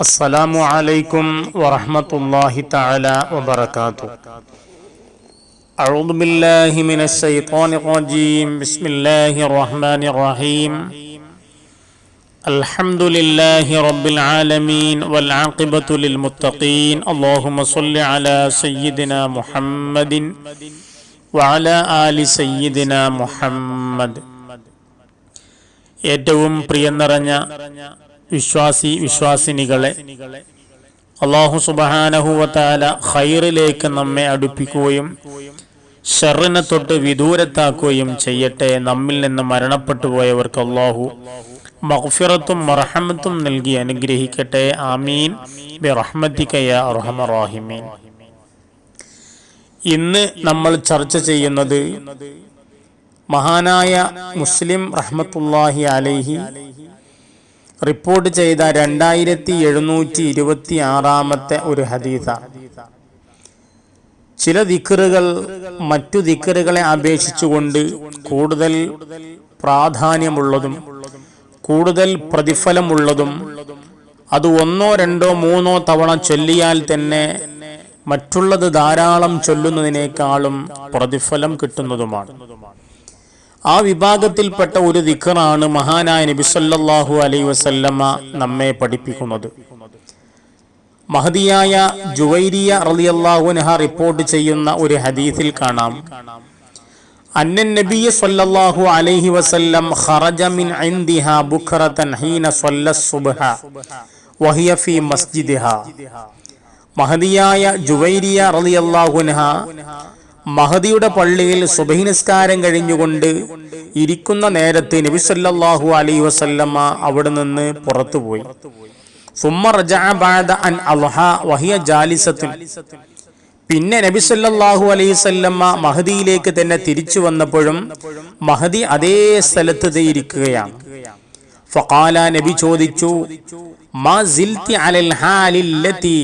അസ്സലാമു അലൈക്കും വറഹ്മത്തുള്ളാഹി തആല വബറകാതുഹു. അഊദു ബില്ലാഹി മിനശ് ശൈത്വാനിർ റജീം. ബിസ്മില്ലാഹിർ റഹ്മാനിർ റഹീം. അൽഹംദുലില്ലാഹി റബ്ബിൽ ആലമീൻ വൽ ആഖിബത്തു ലിൽ മുത്തഖീൻ. അല്ലാഹുമ്മ സ്വല്ലി അലാ സയ്യിദിനാ മുഹമ്മദിൻ വഅലാ ആലി സയ്യിദിനാ മുഹമ്മദ്. ഏറ്റവും പ്രിയം നിറഞ്ഞ വിശ്വാസിനികളെ, അല്ലാഹു സുബ്ഹാനഹു വ തആല ഖൈറിലേക്ക് നമ്മെ അടുപ്പിക്കുകയും ശർറിനെ തൊട്ട് വിദൂരത്താക്കുകയും ചെയ്യട്ടെ. നമ്മിൽ നിന്ന് മരണപ്പെട്ടു പോയവർക്ക് അല്ലാഹു മഗ്ഫിറത്തും മർഹമത്തും നൽകി അനുഗ്രഹിക്കട്ടെ. ആമീൻ ബിറഹ്മതിക യാ അർഹമർ റഹീമീൻ. ഇന്ന് നമ്മൾ ചർച്ച ചെയ്യുന്നത് മഹാനായ മുസ്ലിം റഹ്മത്തുള്ളാഹി അലൈഹി റിപ്പോർട്ട് ചെയ്ത 2726 ഒരു ഹദീസാണ്. ചില ദിക്റുകൾ മറ്റു ദിക്റുകളെ അപേക്ഷിച്ചുകൊണ്ട് കൂടുതൽ പ്രാധാന്യമുള്ളതും കൂടുതൽ പ്രതിഫലമുള്ളതും അത് 1, 2, 3 തവണ ചൊല്ലിയാൽ തന്നെ മറ്റുള്ളത് ധാരാളം ചൊല്ലുന്നതിനേക്കാളും പ്രതിഫലം കിട്ടുന്നതുമാണ്. ആ വിഭാഗത്തിൽപ്പെട്ട ഒരു ദിക്റാണ് മഹാനായ നബി സല്ലല്ലാഹു അലൈഹി വസല്ലമ നമ്മെ പഠിപ്പിക്കുന്നത്. മഹദിയായ ജുവൈരിയ റളിയല്ലാഹു അൻഹ റിപ്പോർട്ട് ചെയ്യുന്ന ഒരു ഹദീസിൽ കാണാം, അന്നൻ നബിയ സല്ലല്ലാഹു അലൈഹി വസല്ലം ഖറജ മിൻ ഇൻദിഹാ ബുക്റതൻ ഹീന സല്ലസ് സുബ്ഹ വഹിയ ഫീ മസ്ജിദിഹാ. മഹദിയായ ജുവൈരിയ റളിയല്ലാഹു അൻഹ മഹദിയുടെ പള്ളിയിൽ സുബഹി നിസ്കാരം കഴിഞ്ഞുകൊണ്ട് ഇരിക്കുന്ന നേരത്ത് നബി സല്ലല്ലാഹു അലൈഹി വസല്ലമ അവിടെ നിന്ന് പുറത്തുപോയി. സുമ്മ റജഅ ബഅദ അൻ അൽഹ വഹിയ ജാലിസത്തുൻ. പിന്നെ നബി സല്ലല്ലാഹു അലൈഹി വസല്ലമ മഹദിയിലേക്ക് തന്നെ തിരിച്ചു വന്നപ്പോഴും മഹദി അതേ സ്ഥലത്ത് ഇരിക്കുകയാണ്. ഫഖാല, നബി ചോദിച്ചു, മാ സിൽതി അലൽ ഹാലില്ലതി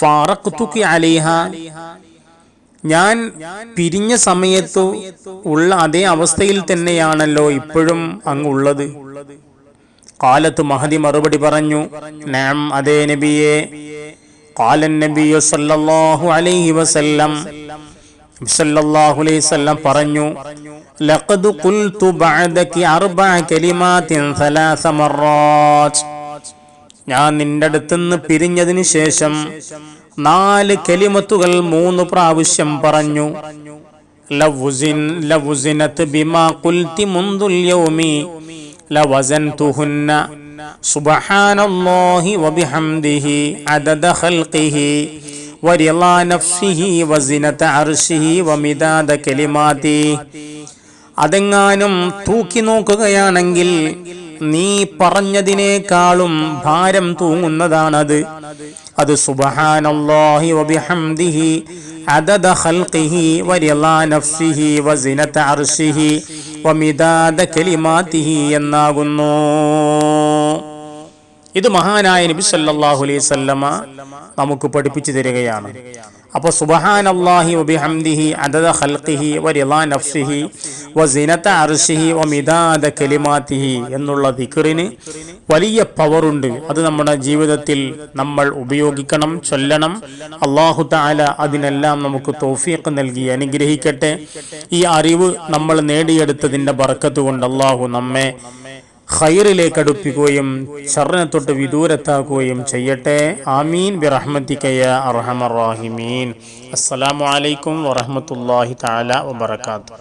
ഫാറഖ്തുകി അലൈഹാ. ഞാൻ പിരിഞ്ഞ സമയത്തു ഉള്ള അതേ അവസ്ഥയിൽ തന്നെയാണല്ലോ ഇപ്പോഴും അങ്ങുള്ളത്. ഖാലത്ത്, മഹദി മറുപടി പറഞ്ഞു, നഅം, അതേ നബിയേ. ഖാലൻ നബിയു സല്ലല്ലാഹു അലൈഹി വസല്ലം, സല്ലല്ലാഹു അലൈഹി വസല്ലം പറഞ്ഞു, ലഖദ് ഖുൽതു ബഅദകി 4 കലിമാത്തിൻ 3 മററാത്ത്. ഞാൻ നിന്റെ അടുത്തുനിന്ന് പിരിഞ്ഞതിന് ശേഷം 4 കലിമത്തുകൾ 3 പ്രാവശ്യം പറഞ്ഞു. ലവുസിനത് ബിമാ ഖുൽതി മുൻദുൽ യൗമി ലവസൻതുഹുന്ന സുബ്ഹാനല്ലാഹി വബിഹംദിഹി അദദ ഖൽഖിഹി വറിളാ നഫ്സിഹി വസിനത അർശിഹി വമിദാദ കലിമാതി. അതെങ്ങാനും തൂക്കി നോക്കുകയാണെങ്കിൽ നീ പറഞ്ഞതിനേക്കാളും ഭാരം തൂങ്ങുന്നതാണത്. അത് സുബ്ഹാനല്ലാഹി വബിഹംദിഹി അദദ ഖൽഖിഹി വറിളാ നഫ്സിഹി വസിനത അർശിഹി വമിദാദ കലിമാതിഹി എന്നാകുന്നു. ഇത് മഹാനായ നബി സല്ലല്ലാഹു അലൈഹി വസല്ലമ നമുക്ക് പഠിപ്പിച്ചു തരികയാണ്. അപ്പോൾ സുബ്ഹാനല്ലാഹി വബിഹംദിഹി അദദ ഖൽഖിഹി വറിളാ നഫ്സിഹി വസിനത അർശിഹി വമിദാദ കലിമാതിഹി എന്നുള്ള ദിക്റിന് വലിയ പവറുണ്ട്. അത് നമ്മുടെ ജീവിതത്തിൽ നമ്മൾ ഉപയോഗിക്കണം, ചൊല്ലണം. അല്ലാഹു തആല അതിനെല്ലാം നമുക്ക് തൗഫീഖ് നൽകി അനുഗ്രഹിക്കട്ടെ. ഈ അറിവ് നമ്മൾ നേടിയെടുത്തതിന്റെ ബർക്കത്ത് കൊണ്ട് അല്ലാഹു നമ്മെ ഖൈറിലേക്ക് അടുപ്പിക്കുകയും ശർറിനെ തൊട്ട് വിദൂരത്താക്കുകയും ചെയ്യട്ടെ. ആമീൻ ബിറഹ്മതിക യാ അർഹമർ റഹീമീൻ. അസ്സലാമു അലൈക്കും വറഹ്മത്തുള്ളാഹി തആല വബറകാതുഹു.